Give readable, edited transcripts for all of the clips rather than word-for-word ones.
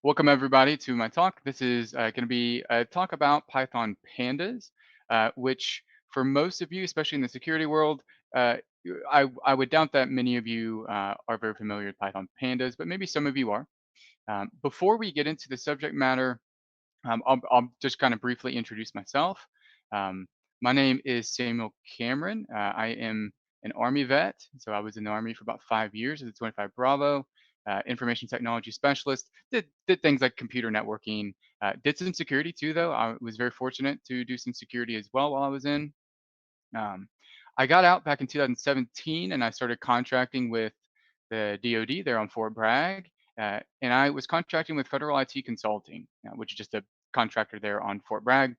Welcome everybody to my talk. This is going to be a talk about Python pandas, which for most of you, especially in the security world, I would doubt that many of you are very familiar with Python pandas, but maybe some of you are. Before we get into the subject matter, I'll just kind of briefly introduce myself. Um, my name is Samuel Cameron. I am an Army vet, so I was in the Army for about 5 years as a 25 Bravo, information technology specialist. Did things like computer networking. Did some security too, though. I was very fortunate to do some security as well while I was in. Um, I got out back in 2017, and I started contracting with the DoD there on Fort Bragg, and I was contracting with Federal IT Consulting, which is just a contractor there on Fort Bragg.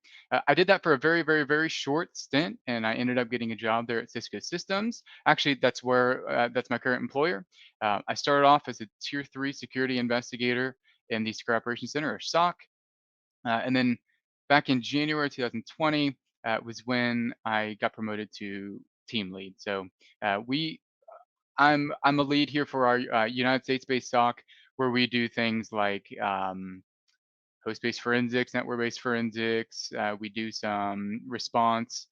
I did that for a very, very, very short stint, and I ended up getting a job there at Cisco Systems. Actually, that's my current employer. I started off as a Tier 3 security investigator in the Secure Operations Center, or SOC, and then back in January 2020 was when I got promoted to team lead. So we I'm a lead here for our United States-based SOC, where we do things like host-based forensics, network-based forensics. We do some response,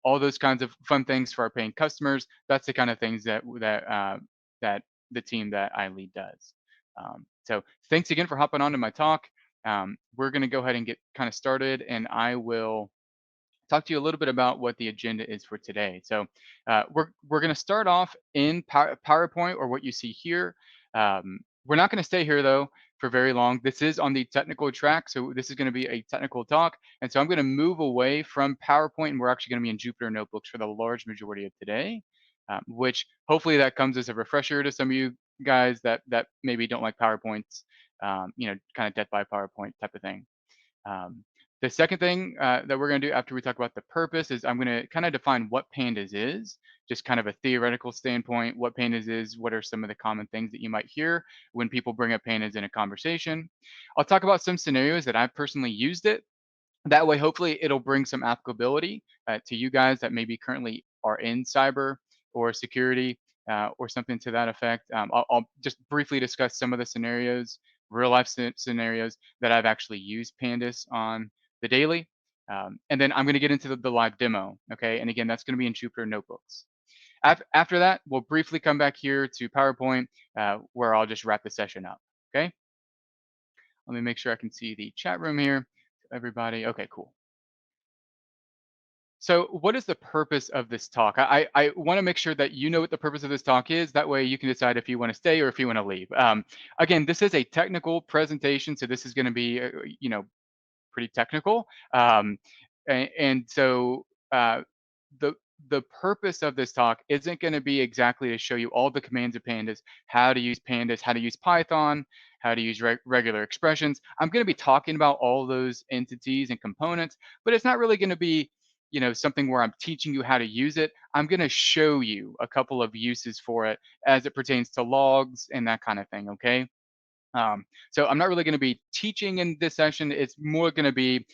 all those kinds of fun things for our paying customers. That's the kind of things that the team that I lead does. So thanks again for hopping on to my talk. We're going to go ahead and get kind of started, and I will talk to you a little bit about what the agenda is for today. So we're going to start off in PowerPoint, or what you see here. We're not going to stay here though for very long. This is on the technical track, so this is going to be a technical talk. And so I'm going to move away from PowerPoint, and we're actually going to be in Jupyter Notebooks for the large majority of today, which hopefully that comes as a refresher to some of you guys that maybe don't like PowerPoints, kind of death by PowerPoint type of thing. Um, the second thing that we're going to do after we talk about the purpose is I'm going to kind of define what pandas is, just kind of a theoretical standpoint, what pandas is, what are some of the common things that you might hear when people bring up pandas in a conversation. I'll talk about some scenarios that I've personally used it. That way, hopefully it'll bring some applicability to you guys that maybe currently are in cyber or security or something to that effect. I'll just briefly discuss some of the scenarios, real life scenarios that I've actually used Pandas on the daily. And then I'm going to get into the live demo. Okay. And again, that's going to be in Jupyter Notebooks. After that, we'll briefly come back here to PowerPoint where I'll just wrap the session up. Okay. Let me make sure I can see the chat room here. Everybody. Okay, cool. So what is the purpose of this talk? I want to make sure that you know what the purpose of this talk is. That way you can decide if you want to stay or if you want to leave. Again, this is a technical presentation, so this is going to be, pretty technical. And so the the purpose of this talk isn't going to be exactly to show you all the commands of pandas, how to use Python, how to use regular expressions. I'm going to be talking about all those entities and components, but it's not really going to be something where I'm teaching you how to use it. I'm going to show you a couple of uses for it as it pertains to logs and that kind of thing. Okay. So I'm not really going to be teaching in this session. It's more going to be,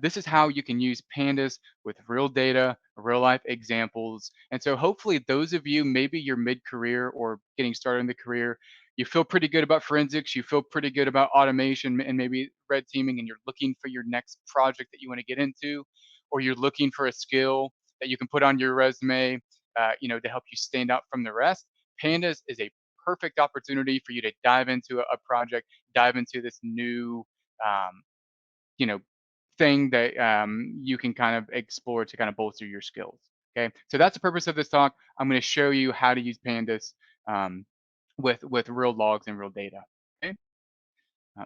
this is how you can use pandas with real data, real life examples. And so hopefully those of you, maybe you're mid-career or getting started in the career, you feel pretty good about forensics, you feel pretty good about automation and maybe red teaming, and you're looking for your next project that you want to get into, or you're looking for a skill that you can put on your resume, to help you stand out from the rest. Pandas is a perfect opportunity for you to dive into a project, dive into this new, um, you know, thing that you can kind of explore to kind of bolster your skills. Okay, so that's the purpose of this talk. I'm going to show you how to use pandas um, with real logs and real data. Okay.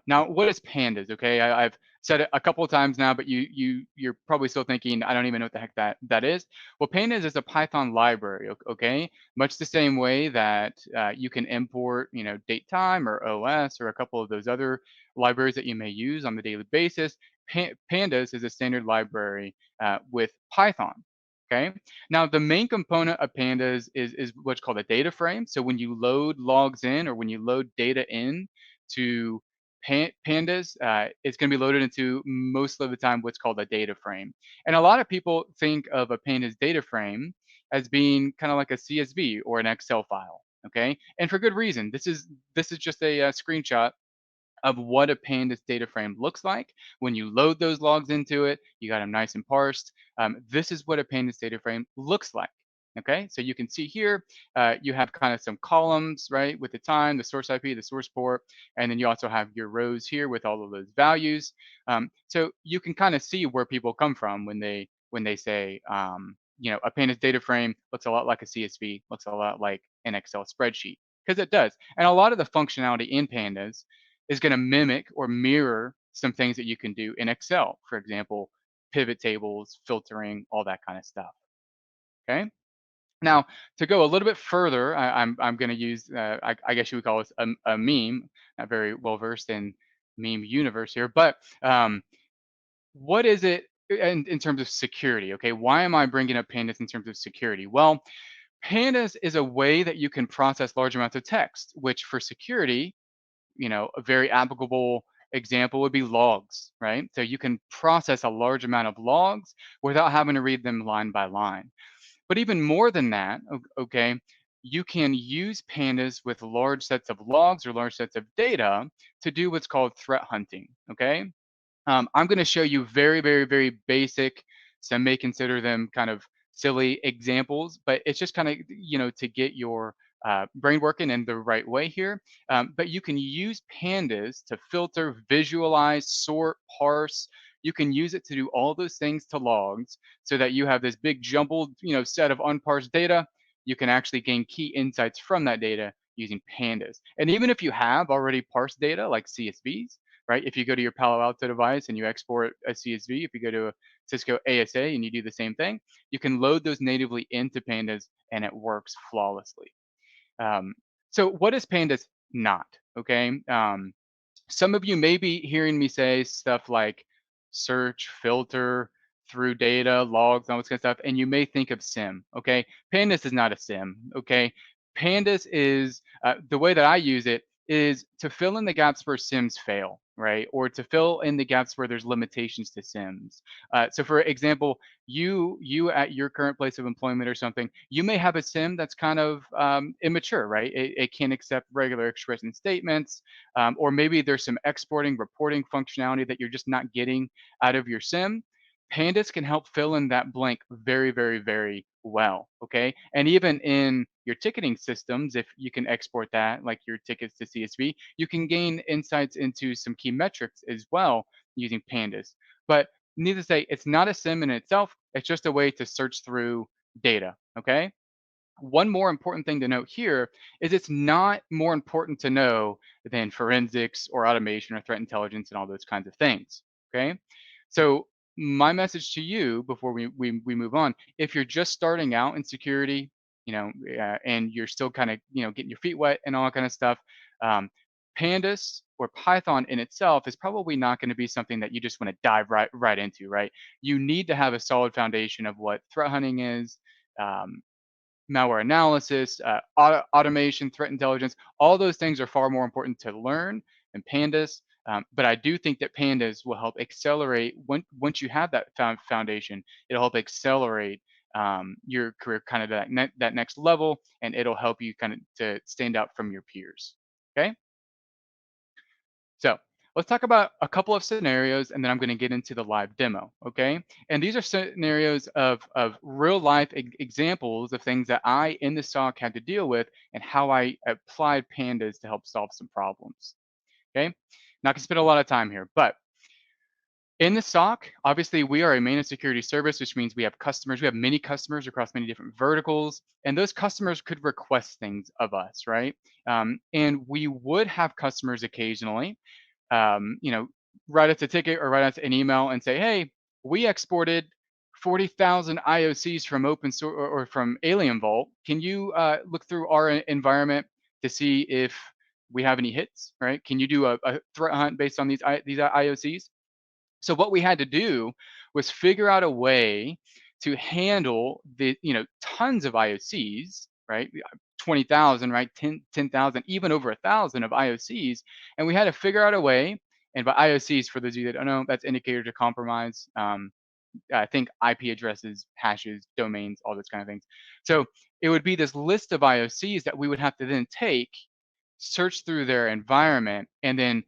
Now, what is pandas? Okay, I've said it a couple of times now, but you're probably still thinking I don't even know what the heck that is. Well, pandas is a Python library. Okay, much the same way that you can import, date time or OS or a couple of those other libraries that you may use on the daily basis. Pandas is a standard library with Python. Okay. Now, the main component of pandas is what's called a data frame. So when you load logs in or when you load data in to pandas, it's going to be loaded into most of the time what's called a data frame. And a lot of people think of a pandas data frame as being kind of like a CSV or an Excel file. Okay, and for good reason. This is just a screenshot of what a Pandas data frame looks like. When you load those logs into it, you got them nice and parsed. This is what a Pandas data frame looks like. Okay, so you can see here, you have kind of some columns, right, with the time, the source IP, the source port, and then you also have your rows here with all of those values. So you can kind of see where people come from when they say, a Pandas data frame looks a lot like a CSV, looks a lot like an Excel spreadsheet, because it does. And a lot of the functionality in Pandas is going to mimic or mirror some things that you can do in Excel. For example, pivot tables, filtering, all that kind of stuff. Okay. Now, to go a little bit further, I'm going to use, I guess you would call this a meme. Not very well versed in meme universe here, but what is it in terms of security? Okay, why am I bringing up pandas in terms of security? Well, pandas is a way that you can process large amounts of text, which for security, a very applicable example would be logs, right? So you can process a large amount of logs without having to read them line by line. But even more than that, okay, you can use pandas with large sets of logs or large sets of data to do what's called threat hunting, okay? I'm going to show you very, very, very basic. Some may consider them kind of silly examples, but it's just kind of, to get your brain working in the right way here. But you can use pandas to filter, visualize, sort, parse. You can use it to do all those things to logs so that you have this big jumbled, set of unparsed data. You can actually gain key insights from that data using pandas. And even if you have already parsed data like CSVs, right? If you go to your Palo Alto device and you export a CSV, if you go to a Cisco ASA and you do the same thing, you can load those natively into Pandas and it works flawlessly. Um, so what is Pandas not? Okay. Some of you may be hearing me say stuff like search, filter through data, logs, all this kind of stuff, and you may think of SIEM. Okay. Pandas is not a SIEM. Okay. Pandas is the way that I use it is to fill in the gaps where SIMs fail, right? Or to fill in the gaps where there's limitations to SIMs. So, for example, you at your current place of employment or something, you may have a SIM that's kind of immature, right? It can't accept regular expression statements, or maybe there's some exporting, reporting functionality that you're just not getting out of your SIM. Pandas can help fill in that blank very, very, very well. Okay. And even in your ticketing systems, if you can export that, like your tickets to CSV, you can gain insights into some key metrics as well using Pandas. But needless to say, it's not a SIM in itself. It's just a way to search through data. Okay. One more important thing to note here is it's not more important to know than forensics or automation or threat intelligence and all those kinds of things. Okay. So my message to you before we move on, if you're just starting out in security, and you're still kind of, getting your feet wet and all that kind of stuff, um, Pandas or Python in itself is probably not going to be something that you just want to dive right into, right? You need to have a solid foundation of what threat hunting is, um, malware analysis, automation, threat intelligence. All those things are far more important to learn than pandas. But I do think that pandas will help accelerate once you have that foundation. It'll help accelerate your career kind of that next level, and it'll help you kind of to stand out from your peers. Okay. So let's talk about a couple of scenarios and then I'm going to get into the live demo. Okay. And these are scenarios of real life examples of things that I in the SOC had to deal with and how I applied pandas to help solve some problems. Okay. Not going to spend a lot of time here, but in the SOC, obviously we are a managed security service, which means we have customers. We have many customers across many different verticals, and those customers could request things of us, right? And we would have customers occasionally um, you know, write us a ticket or write us an email and say, hey, we exported 40,000 IOCs from open source or from Alien Vault. Can you look through our environment to see if we have any hits, right? Can you do a threat hunt based on these IOCs? So what we had to do was figure out a way to handle the, tons of IOCs, right? 20,000, right? 10,000, even over 1,000 of IOCs. And we had to figure out a way, and by IOCs, for those of you that don't know, that's indicator to compromise. I think IP addresses, hashes, domains, all those kind of things. So it would be this list of IOCs that we would have to then take, search through their environment, and then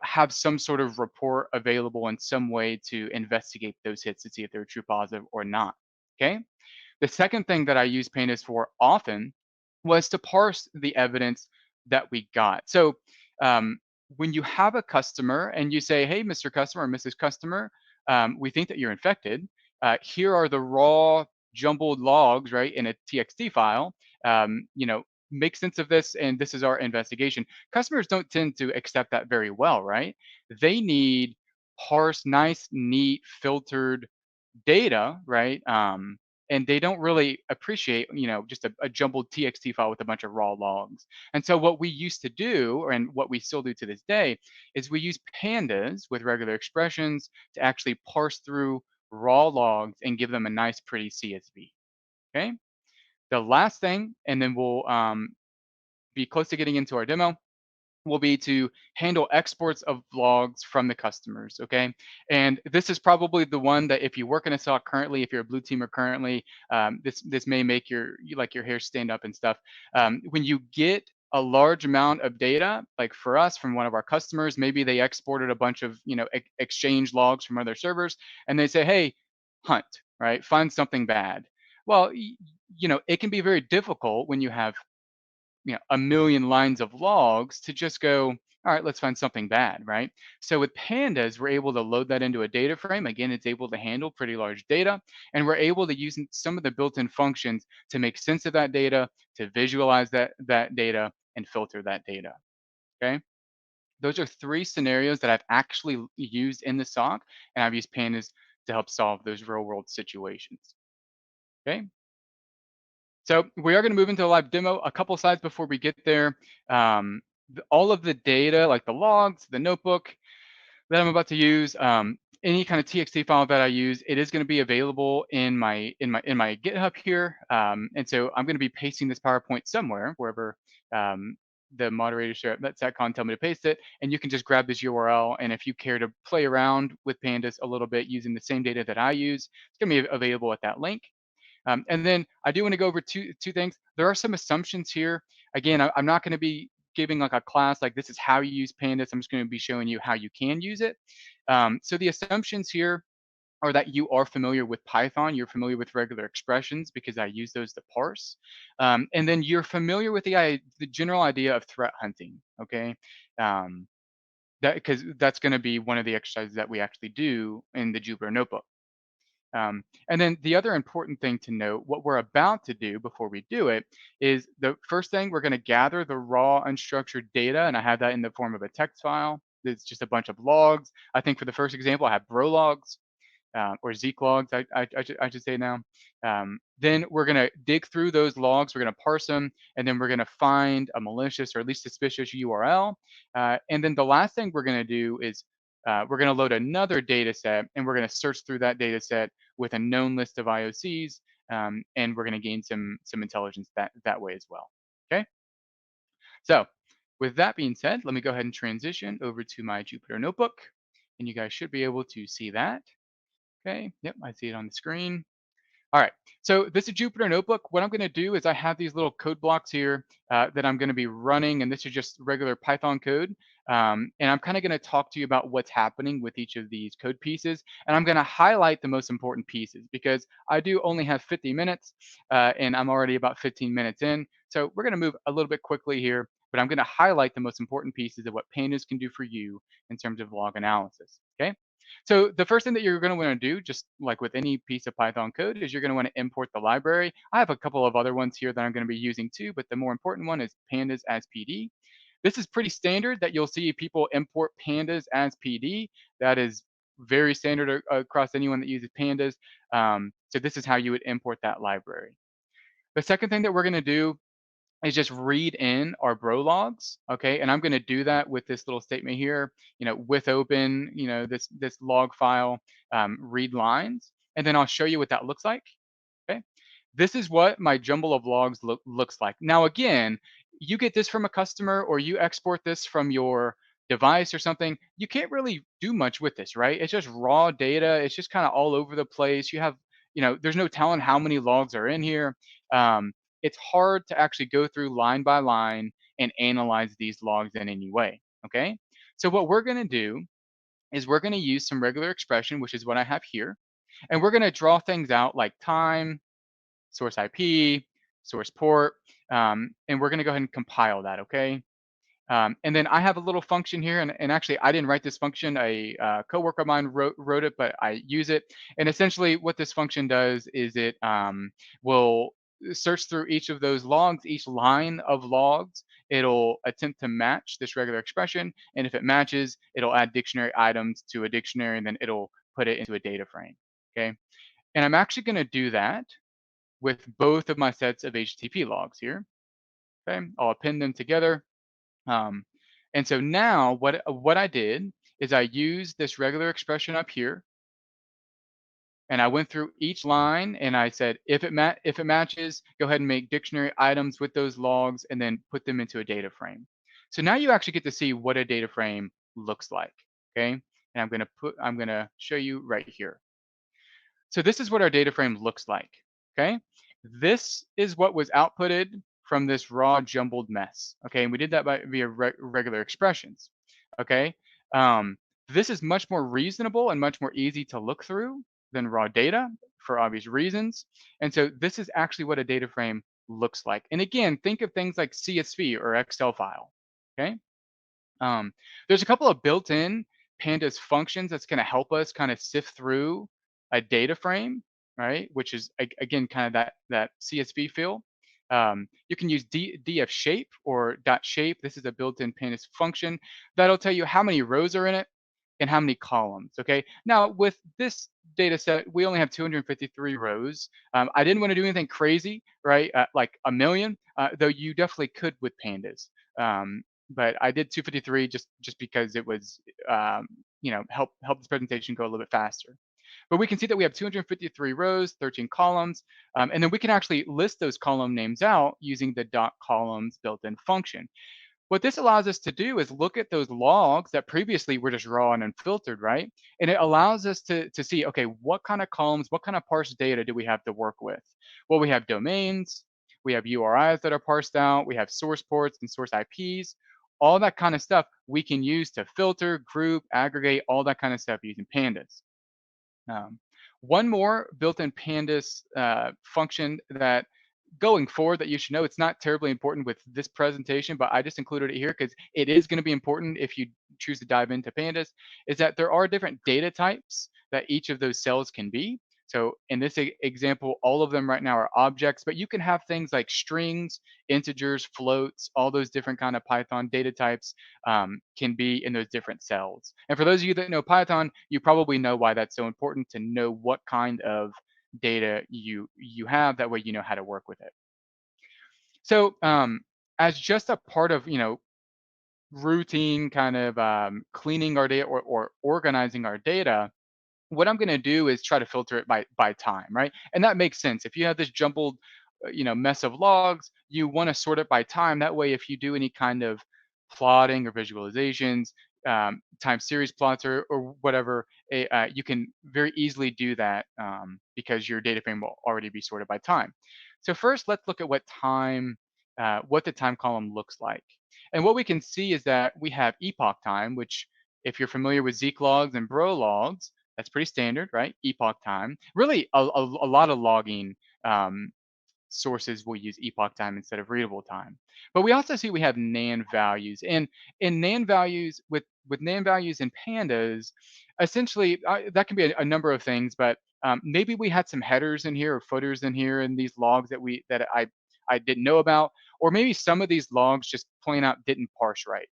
have some sort of report available in some way to investigate those hits to see if they're true positive or not. Okay. The second thing that I use Pandas for often was to parse the evidence that we got. So um, when you have a customer and you say, "Hey, Mr. Customer or Mrs. Customer, we think that you're infected. Here are the raw jumbled logs, right, in a TXT file. Make sense of this, and this is our investigation." Customers don't tend to accept that very well, right? They need parsed, nice, neat, filtered data, right? And they don't really appreciate, just a jumbled TXT file with a bunch of raw logs. And so what we used to do, and what we still do to this day, is we use pandas with regular expressions to actually parse through raw logs and give them a nice, pretty CSV. Okay. The last thing, and then we'll be close to getting into our demo, will be to handle exports of logs from the customers. Okay. And this is probably the one that if you work in a SOC currently, if you're a blue teamer currently, this may make your hair stand up and stuff. When you get a large amount of data, like for us from one of our customers, maybe they exported a bunch of exchange logs from other servers, and they say, "Hey, hunt, right? Find something bad." Well, it can be very difficult when you have a million lines of logs to just go, all right, let's find something bad, right? So with pandas, we're able to load that into a data frame. Again, it's able to handle pretty large data, and we're able to use some of the built-in functions to make sense of that data, to visualize that data, and filter that data. Okay. Those are three scenarios that I've actually used in the SOC, and I've used pandas to help solve those real world situations. Okay. So we are going to move into a live demo. A couple slides before we get there. All of the data, like the logs, the notebook that I'm about to use, any kind of TXT file that I use, it is going to be available in my GitHub here. And so I'm going to be pasting this PowerPoint somewhere, wherever the moderators share at VetSecCon tell me to paste it, and you can just grab this URL. And if you care to play around with Pandas a little bit using the same data that I use, it's going to be available at that link. And then I do want to go over two things. There are some assumptions here. Again, I'm not going to be giving like a class like this is how you use pandas. I'm just going to be showing you how you can use it. So the assumptions here are that you are familiar with Python, you're familiar with regular expressions because I use those to parse, and then you're familiar with the general idea of threat hunting. Okay. That because that's going to be one of the exercises that we actually do in the Jupyter Notebook. And then the other important thing to note, what we're about to do before we do it, is the first thing we're going to gather the raw unstructured data, and I have that in the form of a text file. It's just a bunch of logs. I think for the first example, I have bro logs or Zeek logs, I should say now. Then we're going to dig through those logs. We're going to parse them, and then we're going to find a malicious or at least suspicious URL. And then the last thing we're going to do is we're going to load another data set, and we're going to search through that data set with a known list of IOCs, and we're going to gain some intelligence that way as well. Okay. So with that being said, let me go ahead and transition over to my Jupyter Notebook, and you guys should be able to see that. Okay, yep, I see it on the screen. All right, so this is Jupyter Notebook. What I'm gonna do is I have these little code blocks here that I'm gonna be running, and this is just regular Python code. And I'm kind of gonna talk to you about what's happening with each of these code pieces, and I'm gonna highlight the most important pieces because I do only have 50 minutes, and I'm already about 15 minutes in. So we're gonna move a little bit quickly here, but I'm gonna highlight the most important pieces of what Pandas can do for you in terms of log analysis, okay? So the first thing that you're going to want to do, just like with any piece of Python code, is you're going to want to import the library. I have a couple of other ones here that I'm going to be using too, but the more important one is pandas as PD. This is pretty standard that you'll see people import pandas as PD. That is very standard across anyone that uses pandas. So this is how you would import that library. The second thing that we're going to do is just read in our bro logs, okay? And I'm going to do that with this little statement here, with open, this log file, read lines, and then I'll show you what that looks like, okay? This is what my jumble of logs looks like. Now, again, you get this from a customer or you export this from your device or something, you can't really do much with this, right? It's just raw data. It's just kind of all over the place. You have, there's no telling how many logs are in here. Um, it's hard to actually go through line by line and analyze these logs in any way, okay? So what we're going to do is we're going to use some regular expression, which is what I have here, and we're going to draw things out like time, source IP, source port, and we're going to go ahead and compile that, okay? And then I have a little function here, and actually I didn't write this function. A coworker of mine wrote it, but I use it. And essentially, what this function does is it will search through each of those logs, each line of logs. It'll attempt to match this regular expression, and if it matches, it'll add dictionary items to a dictionary, and then it'll put it into a data frame. Okay, and I'm actually going to do that with both of my sets of HTTP logs here. Okay, I'll append them together. Um, and so now what I did is I used this regular expression up here, and I went through each line and I said, if it matches, go ahead and make dictionary items with those logs and then put them into a data frame. So now you actually get to see what a data frame looks like. Okay. And I'm gonna show you right here. So this is what our data frame looks like. Okay. This is what was outputted from this raw jumbled mess. Okay. And we did that via regular expressions. Okay. Um, this is much more reasonable and much more easy to look through than raw data for obvious reasons. And so this is actually what a data frame looks like. And again, think of things like CSV or Excel file. Okay. Um, there's a couple of built-in Pandas functions that's going to help us kind of sift through a data frame, right? Which is again kind of that CSV feel. You can use df shape or dot shape. This is a built-in Pandas function that'll tell you how many rows are in it and how many columns. Okay. Now with this data set, we only have 253 rows. I didn't want to do anything crazy, right? Like a million, though you definitely could with Pandas. Um, but I did 253 just because it was help this presentation go a little bit faster. But we can see that we have 253 rows, 13 columns, and then we can actually list those column names out using the dot columns built-in function. What this allows us to do is look at those logs that previously were just raw and unfiltered, right? And it allows us to see, okay, what kind of columns, what kind of parsed data do we have to work with? Well, we have domains, we have URIs that are parsed out, we have source ports and source IPs, all that kind of stuff we can use to filter, group, aggregate, all that kind of stuff using pandas. Um, one more built-in pandas function that going forward that you should know, it's not terribly important with this presentation, but I just included it here because it is going to be important if you choose to dive into pandas, is that there are different data types that each of those cells can be. So in this example, all of them right now are objects, but you can have things like strings, integers, floats, all those different kind of Python data types can be in those different cells. And for those of you that know Python, you probably know why that's so important to know what kind of data you have. That way you know how to work with it. So as just a part of routine kind of cleaning our data or organizing our data, what I'm going to do is try to filter it by time, right? And that makes sense. If you have this jumbled, mess of logs, you want to sort it by time. That way, if you do any kind of plotting or visualizations, time series plots or whatever, you can very easily do that because your data frame will already be sorted by time. So first, let's look at what the time column looks like. And what we can see is that we have epoch time, which if you're familiar with Zeek logs and Bro logs, that's pretty standard, right? Epoch time. Really, a lot of logging sources will use epoch time instead of readable time. But we also see we have NaN values, and in NaN values with NaN values in pandas, essentially that can be a number of things. But maybe we had some headers in here or footers in here in these logs that I didn't know about, or maybe some of these logs just plain out didn't parse right.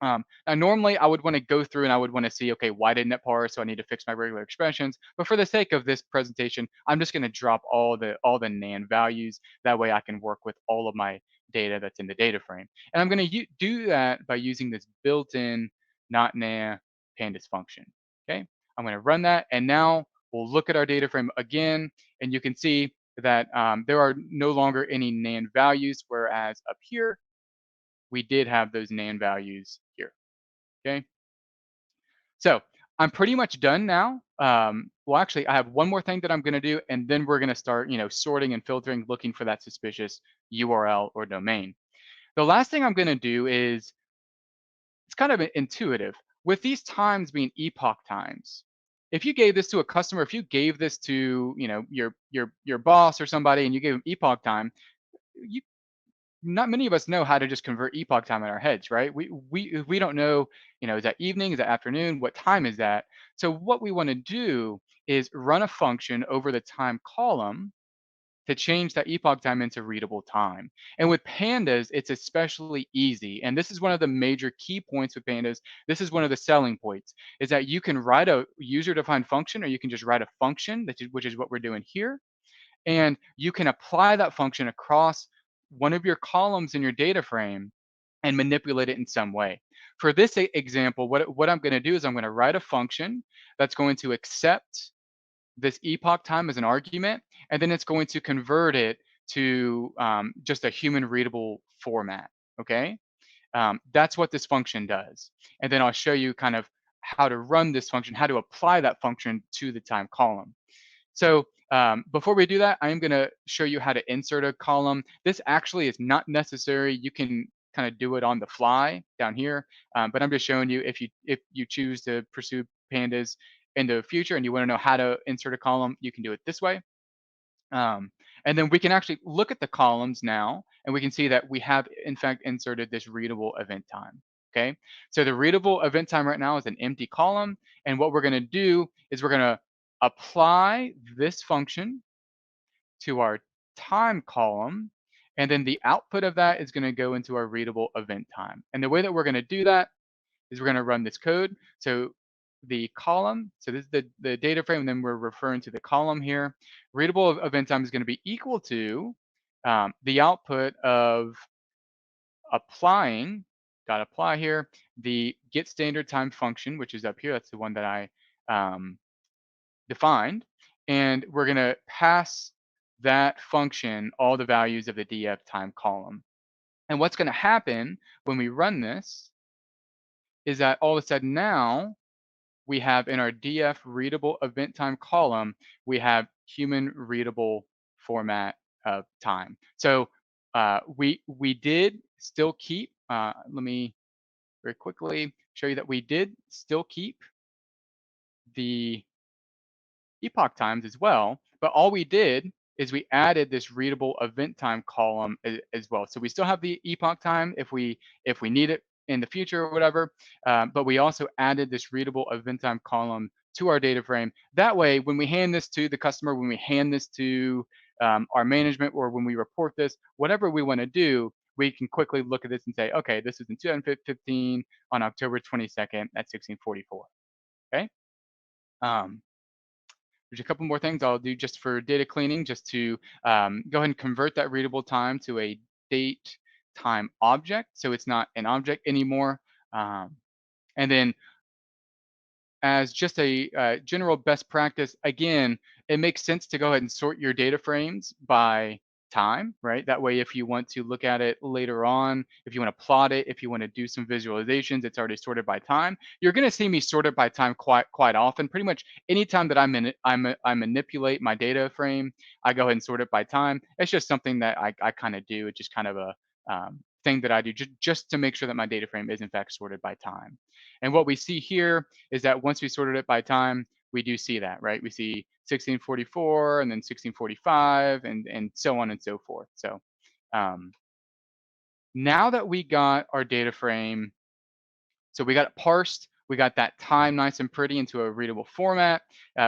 Now, normally I would want to go through and I would want to see, okay, why didn't it parse? So I need to fix my regular expressions. But for the sake of this presentation, I'm just going to drop all the NaN values. That way I can work with all of my data that's in the data frame. And I'm going to do that by using this built-in not NaN pandas function. Okay, I'm going to run that, and now we'll look at our data frame again, and you can see that there are no longer any NaN values, whereas up here we did have those NaN values here. Okay. So I'm pretty much done now. Well, actually, I have one more thing that I'm going to do, and then we're going to start, sorting and filtering, looking for that suspicious URL or domain. The last thing I'm going to do is it's kind of intuitive. With these times being epoch times, if you gave this to a customer, if you gave this to, you know, your boss or somebody and you gave them epoch time, you not many of us know how to just convert epoch time in our heads, right? We don't know, you know, is that evening, is that afternoon, what time is that? So what we want to do is run a function over the time column to change that epoch time into readable time. And with pandas, it's especially easy. And this is one of the major key points with pandas. This is one of the selling points, is that you can write a user-defined function, or you can just write a function, which is what we're doing here. And you can apply that function across one of your columns in your data frame and manipulate it in some way. For this example, what I'm going to do is I'm going to write a function that's going to accept this epoch time as an argument, and then it's going to convert it to just a human readable format. Okay, that's what this function does. And then I'll show you kind of how to run this function, how to apply that function to the time column. So before we do that, I am going to show you how to insert a column. This actually is not necessary. You can kind of do it on the fly down here, but I'm just showing you if you choose to pursue pandas in the future and you want to know how to insert a column, you can do it this way. Um, and then we can actually look at the columns now, and we can see that we have, in fact, inserted this readable event time. Okay, so the readable event time right now is an empty column, and what we're going to do is we're going to apply this function to our time column, and then the output of that is going to go into our readable event time. And the way that we're going to do that is we're going to run this code. So the column, so this is the data frame, and then we're referring to the column here. Readable event time is going to be equal to the output of applying, got apply here, the get standard time function, which is up here. That's the one that I defined. And we're going to pass that function all the values of the df time column. And what's going to happen when we run this is that all of a sudden now we have in our df readable event time column, we have human readable format of time. So we did still keep, let me very quickly show you that we did still keep the epoch times as well, but all we did is we added this readable event time column as well. So we still have the epoch time if we need it in the future or whatever, but we also added this readable event time column to our data frame. That way, when we hand this to the customer, when we hand this to our management, or when we report this, whatever we want to do, we can quickly look at this and say, okay, this is in 2015 on October 22nd at 1644. Okay. Um, there's a couple more things I'll do just for data cleaning, just to go ahead and convert that readable time to a date time object. So it's not an object anymore. And then as just a general best practice, again, it makes sense to go ahead and sort your data frames by time, right? That way, if you want to look at it later on, if you want to plot it, if you want to do some visualizations, it's already sorted by time. You're going to see me sort it by time quite often. Pretty much anytime that I manipulate my data frame, I go ahead and sort it by time. It's just something that I kind of do. It's just kind of a thing that I do just to make sure that my data frame is in fact sorted by time. And what we see here is that once we sorted it by time, we do see that, right? We see 1644 and then 1645 and so on and so forth. So um, now that we got our data frame, so we got it parsed, we got that time nice and pretty into a readable format.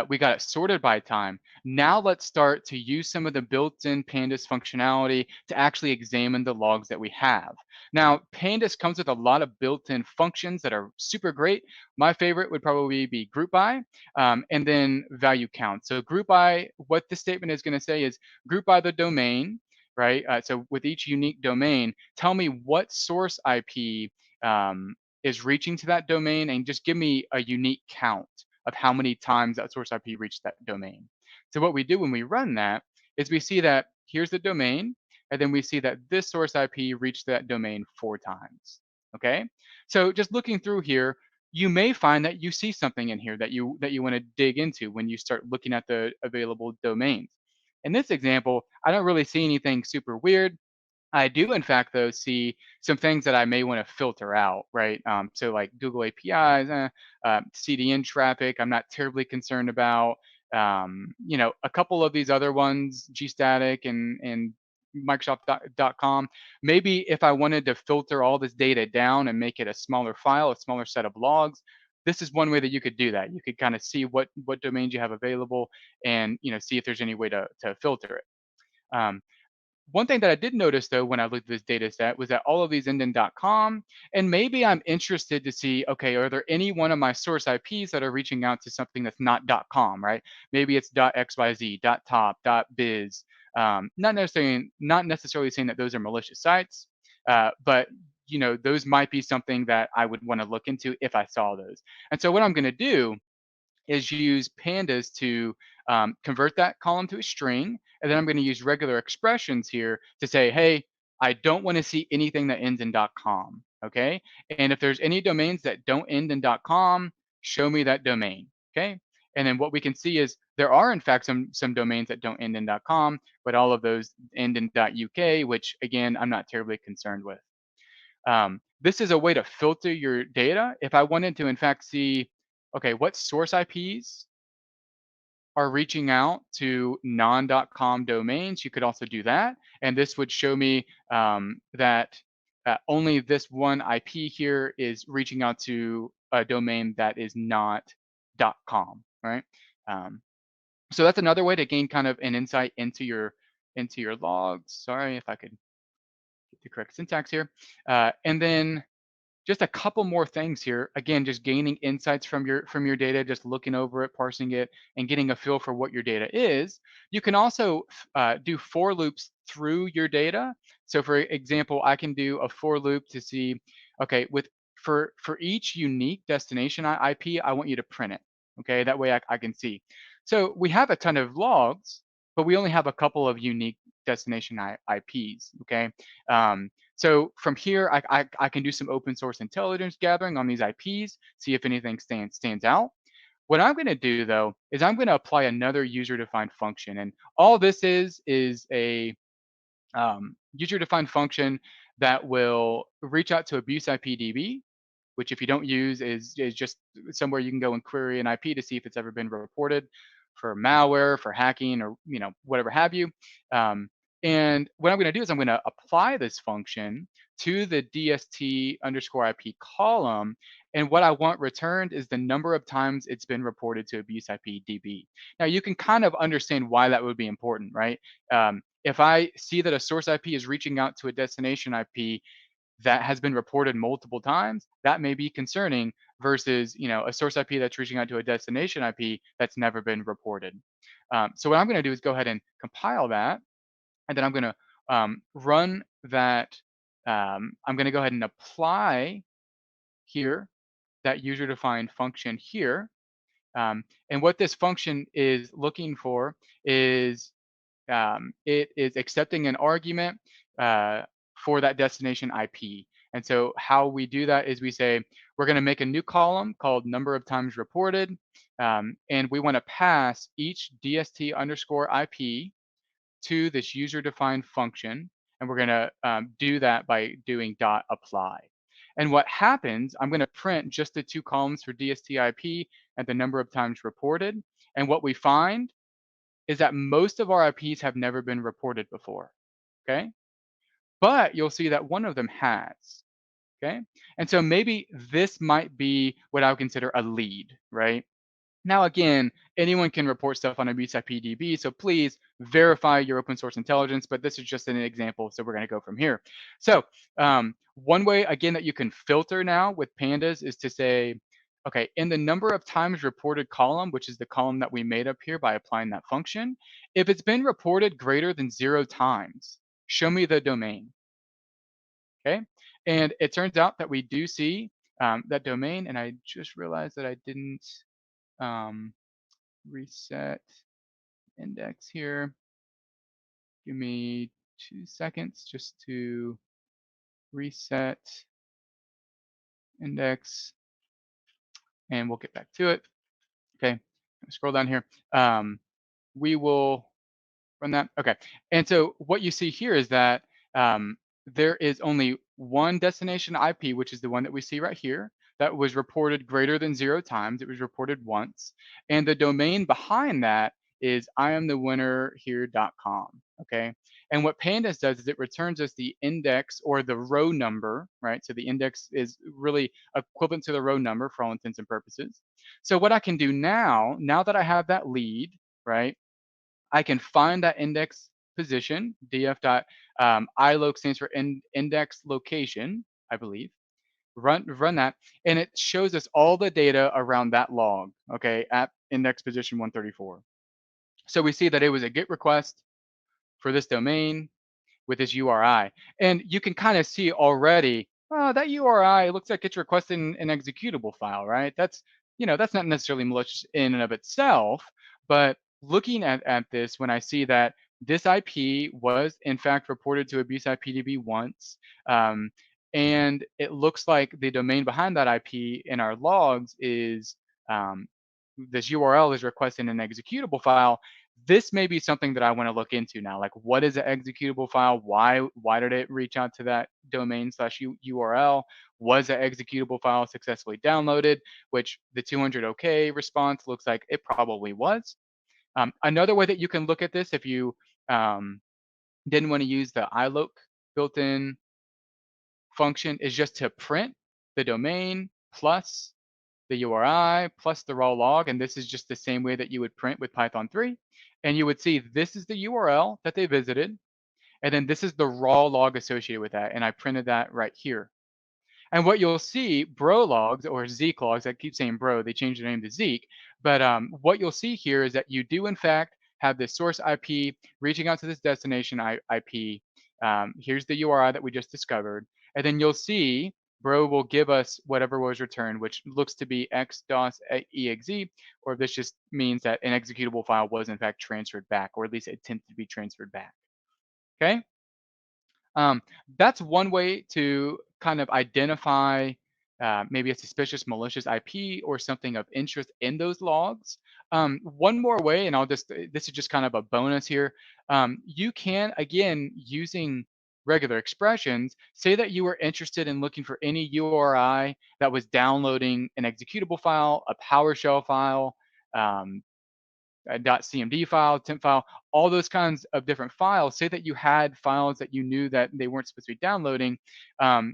We got it sorted by time. Now let's start to use some of the built-in Pandas functionality to actually examine the logs that we have. Now, Pandas comes with a lot of built-in functions that are super great. My favorite would probably be group by, and then value count. So group by, what this statement is going to say is group by the domain, right? So with each unique domain, tell me what source IP is reaching to that domain, and just give me a unique count of how many times that source IP reached that domain. So what we do when we run that is we see that here's the domain, and then we see that this source IP reached that domain 4 times. Okay, so just looking through here, you may find that you see something in here that you want to dig into when you start looking at the available domains. In this example, I don't really see anything super weird. I do, in fact, though, see some things that I may want to filter out, right? So like Google APIs, CDN traffic, I'm not terribly concerned about. A couple of these other ones, GStatic and Microsoft.com. Maybe if I wanted to filter all this data down and make it a smaller file, a smaller set of logs, this is one way that you could do that. You could kind of see what domains you have available, and see if there's any way to filter it. Um, One thing that I did notice though when I looked at this data set was that all of these end in .com, and maybe I'm interested to see, okay, are there any one of my source IPs that are reaching out to something that's not .com, right? Maybe it's .xyz, .top, .biz. Not necessarily saying that those are malicious sites, but those might be something that I would want to look into if I saw those. And so what I'm going to do is use pandas to convert that column to a string. And then I'm going to use regular expressions here to say, hey, I don't want to see anything that ends in .com. Okay. And if there's any domains that don't end in .com, show me that domain. Okay. And then what we can see is there are in fact some domains that don't end in .com, but all of those end in .uk, which again, I'm not terribly concerned with. This is a way to filter your data. If I wanted to, in fact, see, okay, what source IPs are reaching out to non.com domains, you could also do that. And this would show me that only this one IP here is reaching out to a domain that is not .com, right? Um, so that's another way to gain kind of an insight into your logs. Sorry if I could get the correct syntax here. And then just a couple more things here. Again, just gaining insights from your data, just looking over it, parsing it, and getting a feel for what your data is. You can also do for loops through your data. So, for example, I can do a for loop to see, okay, for each unique destination IP, I want you to print it. Okay, that way I can see. So we have a ton of logs, but we only have a couple of unique destination IPs. Okay. So from here, I can do some open source intelligence gathering on these IPs, see if anything stands out. What I'm going to do though is I'm going to apply another user-defined function, and all this is a user-defined function that will reach out to abuse IPDB, which if you don't use is just somewhere you can go and query an IP to see if it's ever been reported for malware, for hacking, or whatever have you. Um, and what I'm going to do is I'm going to apply this function to the DST underscore IP column. And what I want returned is the number of times it's been reported to abuse IPDB. Now you can kind of understand why that would be important, right? If I see that a source IP is reaching out to a destination IP that has been reported multiple times, that may be concerning versus, a source IP that's reaching out to a destination IP that's never been reported. So what I'm going to do is go ahead and compile that, and then I'm going to run that. I'm going to go ahead and apply here that user-defined function here. And what this function is looking for is it is accepting an argument uh, for that destination IP. And so how we do that is we say, we're going to make a new column called number of times reported. And we want to pass each DST underscore IP to this user defined function. And we're going to do that by doing dot apply. And what happens, I'm going to print just the two columns for DST IP and the number of times reported. And what we find is that most of our IPs have never been reported before, okay? But you'll see that one of them has, okay? And so maybe this might be what I would consider a lead, right? Now, again, anyone can report stuff on abuse IPDB, so please verify your open source intelligence, but this is just an example, so we're gonna go from here. So one way, again, that you can filter now with pandas is to say, okay, in the number of times reported column, which is the column that we made up here by applying that function, if it's been reported greater than 0 times, show me the domain, okay? And it turns out that we do see that domain, and I just realized that I didn't um, reset index here. Give me 2 seconds just to reset index, and we'll get back to it. Okay, scroll down here. We will run that. Okay, and so what you see here is that there is only one destination IP, which is the one that we see right here, that was reported greater than 0 times. It was reported once. And the domain behind that is iamthewinnerhere.com. Okay. And what Pandas does is it returns us the index or the row number, right? So the index is really equivalent to the row number for all intents and purposes. So what I can do now that I have that lead, right? I can find that index position, iloc stands for index location, I believe. Run that, and it shows us all the data around that log, okay, at index position 134. So we see that it was a GET request for this domain with this URI. And you can kind of see already, oh, that URI looks like it's requesting an executable file, right? That's not necessarily malicious in and of itself, but looking at this, when I see that this IP was in fact reported to Abuse IPDB once, um, and it looks like the domain behind that IP in our logs is um, this URL is requesting an executable file. This may be something that I want to look into now. Like, what is an executable file? Why did it reach out to that domain slash URL? Was an executable file successfully downloaded? Which the 200 OK response looks like it probably was. Another way that you can look at this, if you um, didn't want to use the iloc built-in function, is just to print the domain plus the URI plus the raw log, and this is just the same way that you would print with Python 3. And you would see this is the URL that they visited, and then this is the raw log associated with that, and I printed that right here. And what you'll see, bro logs or Zeek logs, I keep saying bro, they changed their name to Zeek, but what you'll see here is that you do in fact have this source IP reaching out to this destination IP. Here's the URI that we just discovered, and then you'll see bro will give us whatever was returned, which looks to be x.exe, or this just means that an executable file was in fact transferred back, or at least attempted to be transferred back. Okay. Um, that's one way to kind of identify maybe a suspicious malicious IP or something of interest in those logs. One more way, and this is just kind of a bonus here. You can, again, using regular expressions, say that you were interested in looking for any URI that was downloading an executable file, a PowerShell file, um, a .cmd file, temp file, all those kinds of different files. Say that you had files that you knew that they weren't supposed to be downloading.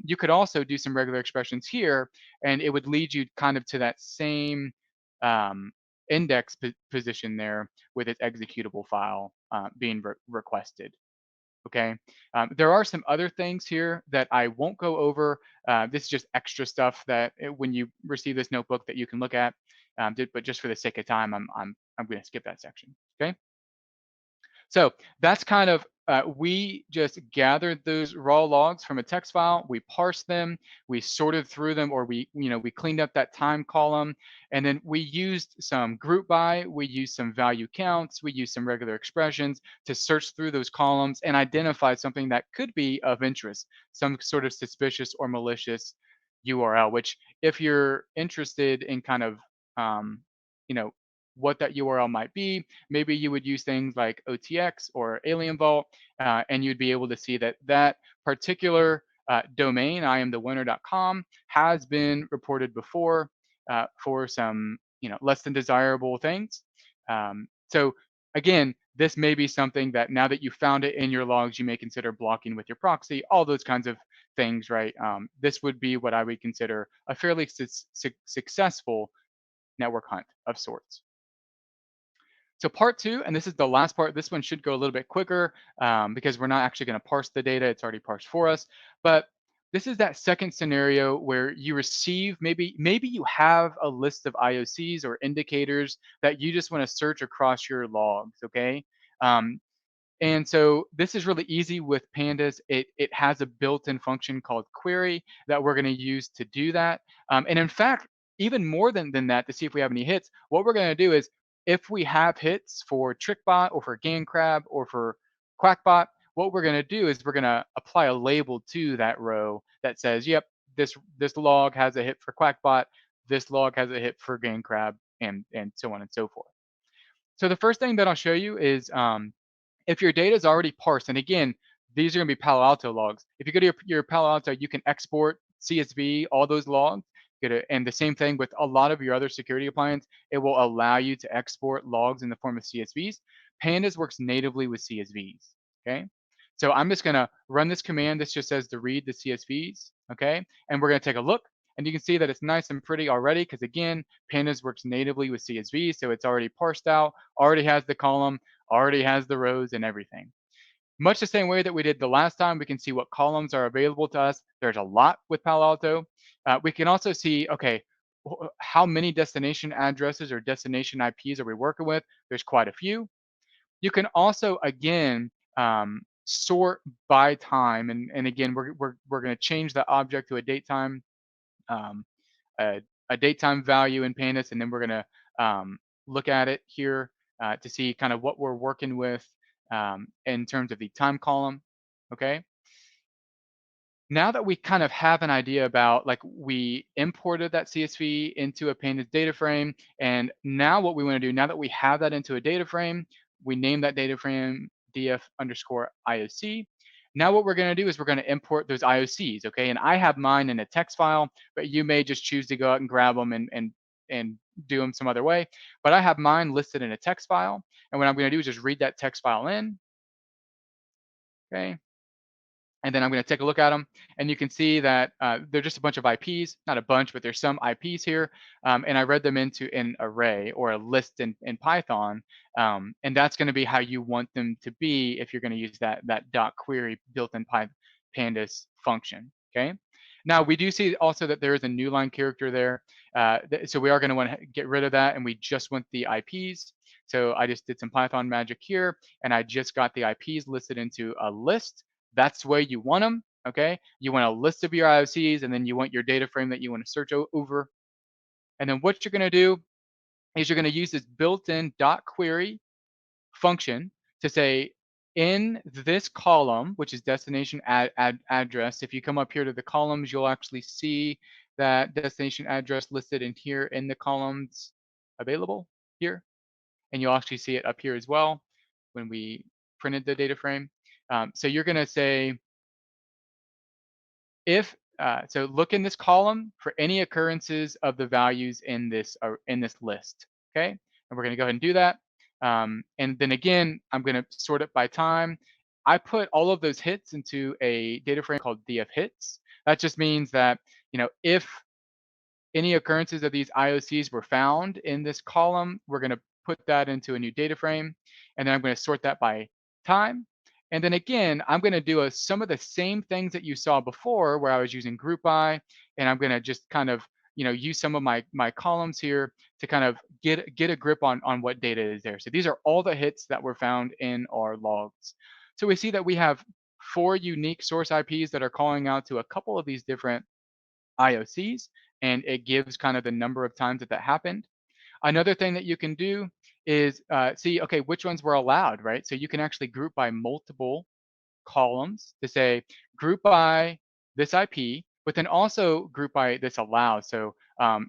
You could also do some regular expressions here, and it would lead you kind of to that same um, index position there with its executable file being requested. Okay. There are some other things here that I won't go over. This is just extra stuff that when you receive this notebook that you can look at. But just for the sake of time, I'm going to skip that section. Okay. So that's kind of, we just gathered those raw logs from a text file, we parsed them, we sorted through them, or we cleaned up that time column, and then we used some group by, we used some value counts, we used some regular expressions to search through those columns and identify something that could be of interest, some sort of suspicious or malicious URL, which if you're interested in kind of, um, you know, what that URL might be, maybe you would use things like OTX or Alien Vault, and you'd be able to see that that particular domain, iamthewinner.com, has been reported before for some less than desirable things. So again, this may be something that now that you found it in your logs, you may consider blocking with your proxy, all those kinds of things, right? This would be what I would consider a fairly successful network hunt of sorts. So part two, and this is the last part, this one should go a little bit quicker because we're not actually going to parse the data. It's already parsed for us. But this is that second scenario where you receive, maybe you have a list of IOCs or indicators that you just want to search across your logs, okay? And so this is really easy with Pandas. It has a built-in function called query that we're going to use to do that. And in fact, even more than that, to see if we have any hits, what we're going to do is if we have hits for TrickBot or for GameCrab or for QuackBot, what we're going to do is we're going to apply a label to that row that says, yep, this log has a hit for QuackBot, this log has a hit for GameCrab, and so on and so forth. So the first thing that I'll show you is if your data is already parsed, and again, These are going to be Palo Alto logs. If you go to your Palo Alto, you can export CSV, all those logs. And the same thing with a lot of your other security appliance, it will allow you to export logs in the form of CSVs. Pandas works natively with CSVs, okay? So I'm just gonna run this command. This just says to read the CSVs, okay? And we're gonna take a look, and you can see that it's nice and pretty already, because again, Pandas works natively with CSV, so it's already parsed out, already has the column, already has the rows and everything. Much the same way that we did the last time, we can see what columns are available to us. There's a lot with Palo Alto. We can also see, okay, how many destination addresses or destination IPs are we working with? There's quite a few. You can also, again, sort by time. And again, we're going to change the object to a date time, um, a, a date time value in Pandas, and then we're going to look at it here to see kind of what we're working with in terms of the time column. Okay. Now that we kind of have an idea about, like, we imported that CSV into a Pandas data frame, and now what we want to do, now that we have that into a data frame, we name that data frame df underscore IOC. Now what we're going to do is we're going to import those IOCs, okay? And I have mine in a text file, but you may just choose to go out and grab them and do them some other way. But I have mine listed in a text file, and what I'm going to do is just read that text file in, okay? And then I'm going to take a look at them, and you can see that they're just a bunch of IPs, not a bunch, but there's some IPs here, and I read them into an array or a list in Python, and that's going to be how you want them to be if you're going to use that dot query built-in Pandas function. Okay. Now we do see also that there is a new line character there, so we are going to want to get rid of that, and we just want the IPs. So I just did some Python magic here, and I just got the IPs listed into a list. That's where you want them, okay? You want a list of your IOCs, and then you want your data frame that you want to search over. And then what you're going to do is you're going to use this built-in dot query function to say, in this column, which is destination address, if you come up here to the columns, you'll actually see that destination address listed in here in the columns available here. And you'll actually see it up here as well when we printed the data frame. So you're going to say, if so look in this column for any occurrences of the values in this list, okay? And we're going to go ahead and do that. And then again, I'm going to sort it by time. I put all of those hits into a data frame called df hits. That just means that, if any occurrences of these IOCs were found in this column, we're going to put that into a new data frame, and then I'm going to sort that by time. And then again, I'm going to do some of the same things that you saw before where I was using group by, and I'm going to just kind of, use some of my columns here to kind of get a grip on what data is there. So these are all the hits that were found in our logs. So we see that we have 4 unique source IPs that are calling out to a couple of these different IOCs, and it gives kind of the number of times that happened. Another thing that you can do is see, okay, which ones were allowed, right? So you can actually group by multiple columns to say group by this IP, but then also group by this allowed. So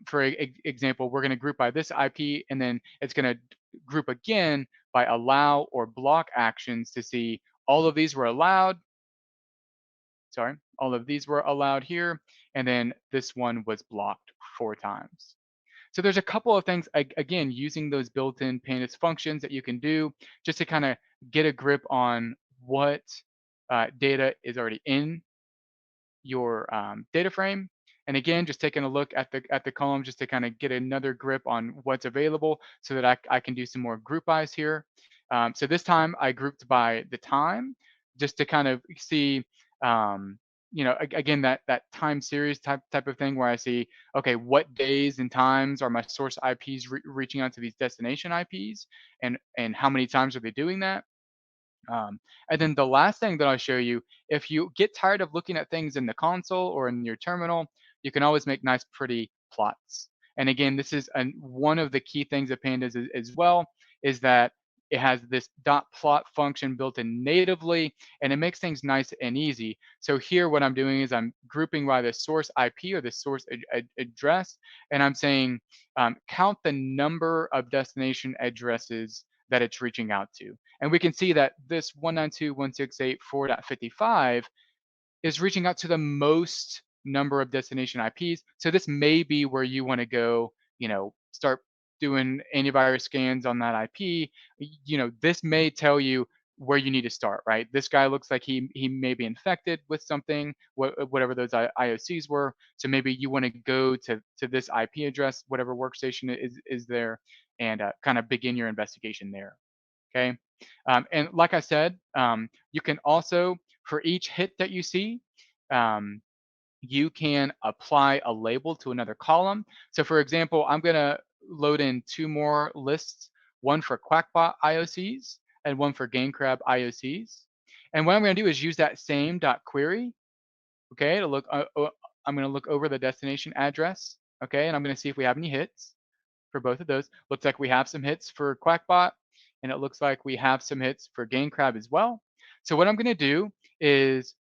for example, we're going to group by this IP, and then it's going to group again by allow or block actions to see all of these were allowed. Sorry, all of these were allowed here, and then this one was blocked 4 times. So there's a couple of things, again, using those built-in Pandas functions that you can do just to kind of get a grip on what data is already in your data frame. And again, just taking a look at the column just to kind of get another grip on what's available so that I can do some more group bys here. So this time I grouped by the time just to kind of see, again, that time series type of thing where I see, okay, what days and times are my source IPs reaching out to these destination IPs, and how many times are they doing that? And then the last thing that I'll show you, if you get tired of looking at things in the console or in your terminal, you can always make nice, pretty plots. And again, this is one of the key things of Pandas as well, is that it has this dot plot function built in natively, and it makes things nice and easy. So here, what I'm doing is I'm grouping by the source IP or the source address, and I'm saying count the number of destination addresses that it's reaching out to. And we can see that this 192.168.4.55 is reaching out to the most number of destination IPs. So this may be where you want to go, start doing antivirus scans on that IP. This may tell you where you need to start, right? This guy looks like he may be infected with something, whatever those IOCs were. So maybe you want to go to this IP address, whatever workstation is there, and kind of begin your investigation there. Okay. And like I said, you can also, for each hit that you see, um, you can apply a label to another column. So for example, I'm going to load in two more lists, one for Quackbot IOCs and one for GameCrab IOCs. And what I'm going to do is use that same .query, okay, to look, I'm going to look over the destination address, okay, and I'm going to see if we have any hits for both of those. Looks like we have some hits for Quackbot, and it looks like we have some hits for GameCrab as well. So what I'm going to do is,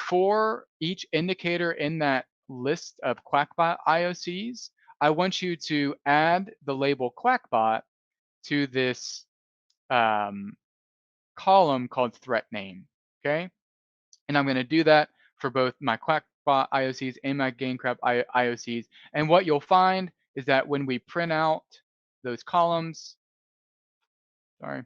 for each indicator in that list of Quackbot IOCs, I want you to add the label Quackbot to this column called threat name, okay? And I'm going to do that for both my Quackbot IOCs and my GameCrab IOCs. And what you'll find is that when we print out those columns, sorry,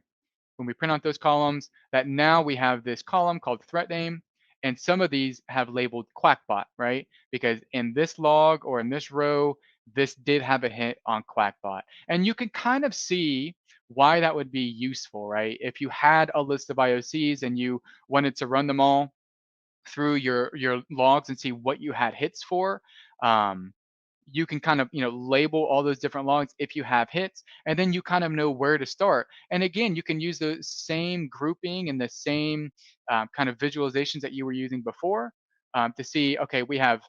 when we print out those columns, that now we have this column called threat name, and some of these have labeled Quackbot, right? Because in this log or in this row, this did have a hit on Quackbot. And you can kind of see why that would be useful, right? If you had a list of IOCs and you wanted to run them all through your logs and see what you had hits for, um, you can kind of label all those different logs if you have hits, and then you kind of know where to start. And again, you can use the same grouping and the same kind of visualizations that you were using before, to see, okay, we have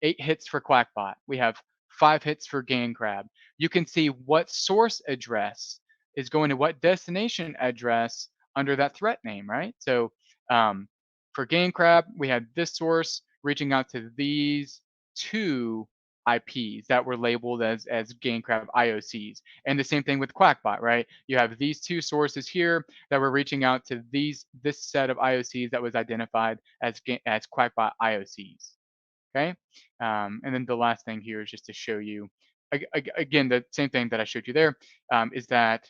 8 hits for Quackbot, we have 5 hits for GameCrab. You can see what source address is going to what destination address under that threat name, right? So um, for GameCrab, we had this source reaching out to these two IPs that were labeled as GameCrab IOCs. And the same thing with Quackbot, right? You have these two sources here that were reaching out to this set of IOCs that was identified as Quackbot IOCs. Okay. And then the last thing here is just to show you, again, the same thing that I showed you there, is that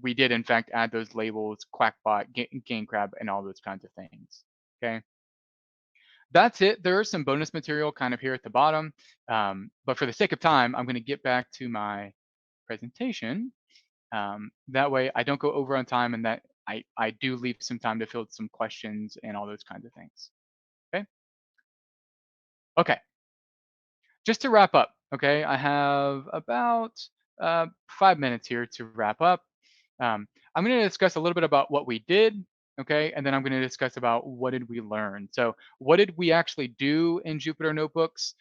we did in fact add those labels, Quackbot, GameCrab, and all those kinds of things. Okay. That's it. There is some bonus material kind of here at the bottom. But for the sake of time, I'm going to get back to my presentation. That way I don't go over on time, and that I do leave some time to field some questions and all those kinds of things. Okay. Okay. Just to wrap up, okay, I have about 5 minutes here to wrap up. I'm going to discuss a little bit about what we did, okay, and then I'm going to discuss about what did we learn. So, what did we actually do in Jupyter Notebooks?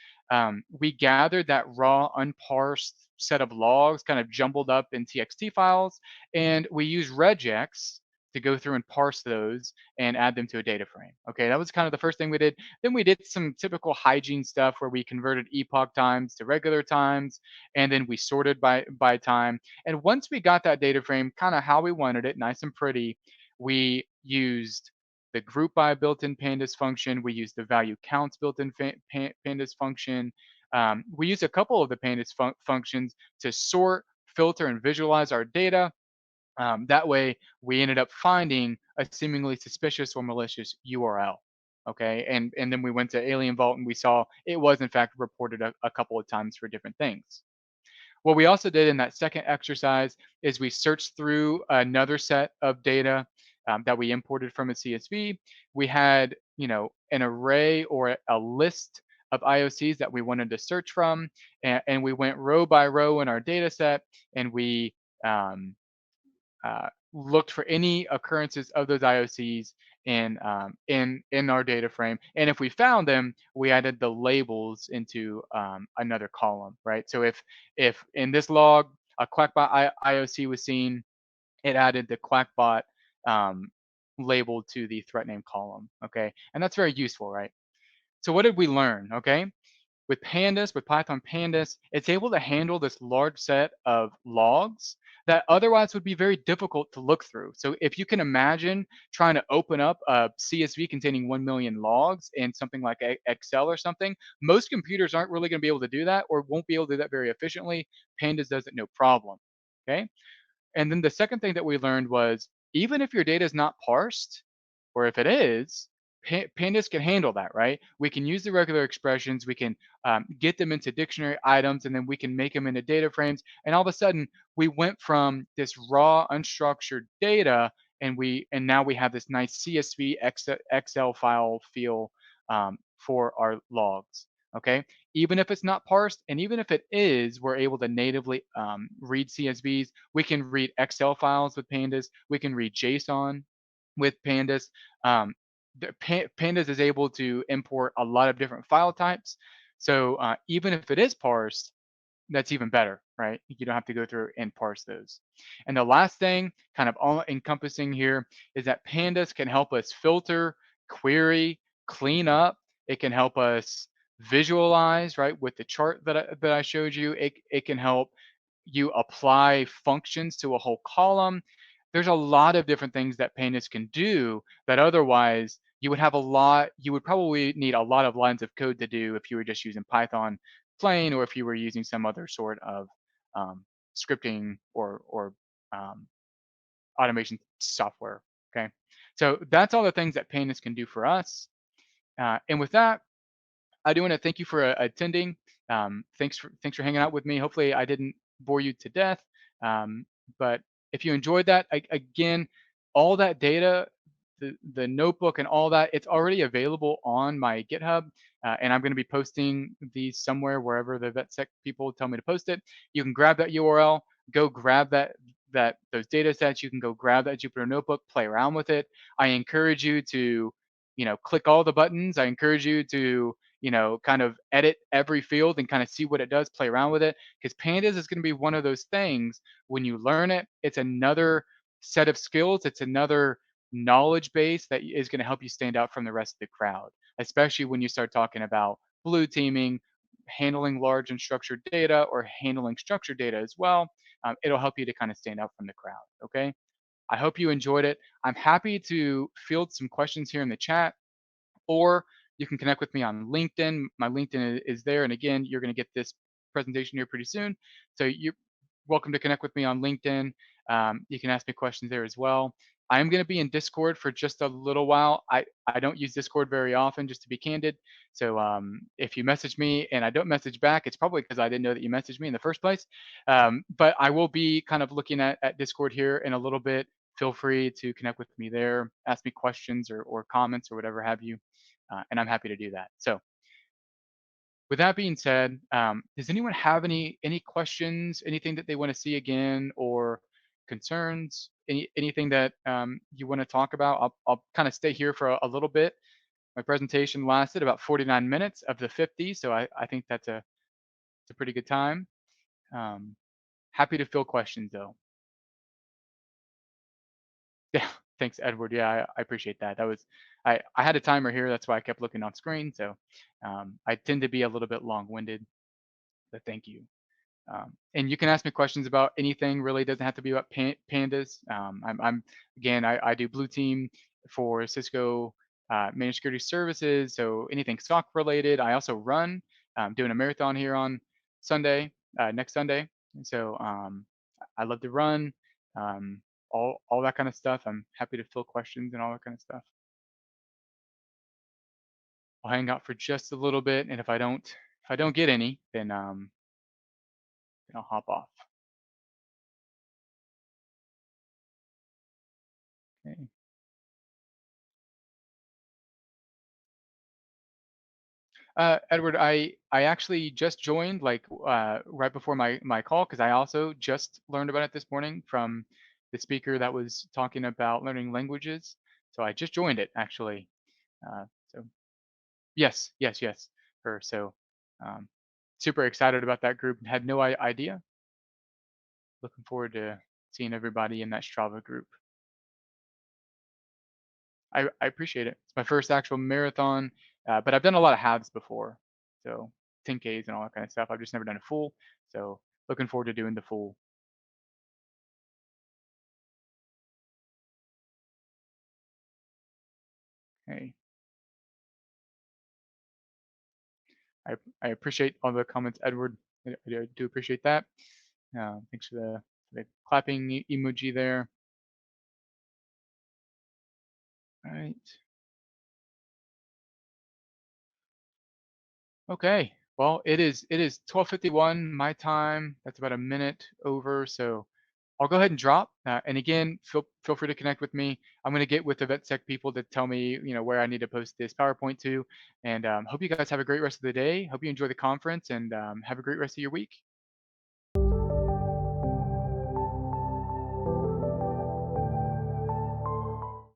We gathered that raw, unparsed set of logs, kind of jumbled up in TXT files, and we used regex to go through and parse those and add them to a data frame. Okay, that was kind of the first thing we did. Then we did some typical hygiene stuff where we converted epoch times to regular times, and then we sorted by time. And once we got that data frame kind of how we wanted it, nice and pretty, we used the group by built-in pandas function. We used the value counts built-in pandas function. We used a couple of the pandas functions to sort, filter, and visualize our data. That way, we ended up finding a seemingly suspicious or malicious URL. Okay, and then we went to Alien Vault and we saw it was in fact reported a couple of times for different things. What we also did in that second exercise is we searched through another set of data that we imported from a CSV. We had, an array or a list of IOCs that we wanted to search from, and we went row by row in our data set, and we looked for any occurrences of those IOCs in our data frame, and if we found them, we added the labels into another column, right? So if in this log a Quackbot IOC was seen, it added the Quackbot um, label to the threat name column, okay? And that's very useful, right? So what did we learn? Okay, with Pandas, with Python Pandas, it's able to handle this large set of logs that otherwise would be very difficult to look through. So if you can imagine trying to open up a CSV containing 1 million logs in something like Excel or something, most computers aren't really going to be able to do that or won't be able to do that very efficiently. Pandas does it no problem. Okay. And then the second thing that we learned was even if your data is not parsed, or if it is, Pandas can handle that, right? We can use the regular expressions, we can get them into dictionary items, and then we can make them into data frames. And all of a sudden, we went from this raw, unstructured data, and now we have this nice CSV Excel file feel for our logs. Okay, even if it's not parsed, and even if it is, we're able to natively read CSVs. We can read Excel files with Pandas. We can read JSON with Pandas. Um, Pandas is able to import a lot of different file types. So even if it is parsed, that's even better, right? You don't have to go through and parse those. And the last thing, kind of all encompassing here, is that Pandas can help us filter, query, clean up. It can help us visualize, right? With the chart that I showed you, it can help you apply functions to a whole column. There's a lot of different things that Pandas can do that otherwise you would probably need a lot of lines of code to do if you were just using Python plain or if you were using some other sort of um, scripting or um, automation software. Okay, so that's all the things that Pandas can do for us. And with that, I do want to thank you for attending. Thanks for hanging out with me. Hopefully, I didn't bore you to death. But if you enjoyed that, again, all that data, the notebook and all that, it's already available on my GitHub, and I'm going to be posting these somewhere wherever the VetSec people tell me to post it. You can grab that URL, go grab those data sets. You can go grab that Jupyter notebook, play around with it. I encourage you to, click all the buttons. I encourage you to kind of edit every field and kind of see what it does, play around with it. Because Pandas is going to be one of those things when you learn it, it's another set of skills, it's another knowledge base that is going to help you stand out from the rest of the crowd, especially when you start talking about blue teaming, handling large and structured data, or handling structured data as well. It'll help you to kind of stand out from the crowd. Okay. I hope you enjoyed it. I'm happy to field some questions here in the chat, or you can connect with me on LinkedIn. My LinkedIn is there. And again, you're going to get this presentation here pretty soon. So you're welcome to connect with me on LinkedIn. You can ask me questions there as well. I am going to be in Discord for just a little while. I don't use Discord very often, just to be candid. So if you message me and I don't message back, it's probably because I didn't know that you messaged me in the first place. But I will be kind of looking at Discord here in a little bit. Feel free to connect with me there, ask me questions or comments or whatever have you, and I'm happy to do that. So with that being said, does anyone have any questions, anything that they want to see again, or concerns, anything that you want to talk about? I'll kind of stay here for a little bit. My presentation lasted about 49 minutes of the 50, so I think it's a pretty good time. Um, Happy to field questions though. Yeah, thanks, Edward. Yeah, I appreciate that. I had a timer here, that's why I kept looking on screen. So I tend to be a little bit long-winded, but thank you. And you can ask me questions about anything. Really, it doesn't have to be about pandas. I'm again, I do blue team for Cisco managed security services. So anything SOC related. I also run. Doing a marathon here on Sunday, next Sunday. And so I love to run. Um, all that kind of stuff. I'm happy to fill questions and all that kind of stuff. I'll hang out for just a little bit, and if I don't get any, then I'll hop off. Okay. Edward, I actually just joined like right before my call because I also just learned about it this morning from the speaker that was talking about learning languages. So I just joined it actually. So yes, yes, yes, her. So um, super excited about that group. Had no idea. Looking forward to seeing everybody in that Strava group. I appreciate it. It's my first actual marathon, but I've done a lot of halves before. So 10Ks and all that kind of stuff. I've just never done a full. So looking forward to doing the full. Okay. I appreciate all the comments, Edward. I do appreciate that. Thanks for the clapping emoji there. All right. Okay. Well, it is 12:51 my time. That's about a minute over. So I'll go ahead and drop. And again, feel free to connect with me. I'm going to get with the VetSec people to tell me, where I need to post this PowerPoint to. And hope you guys have a great rest of the day. Hope you enjoy the conference and have a great rest of your week.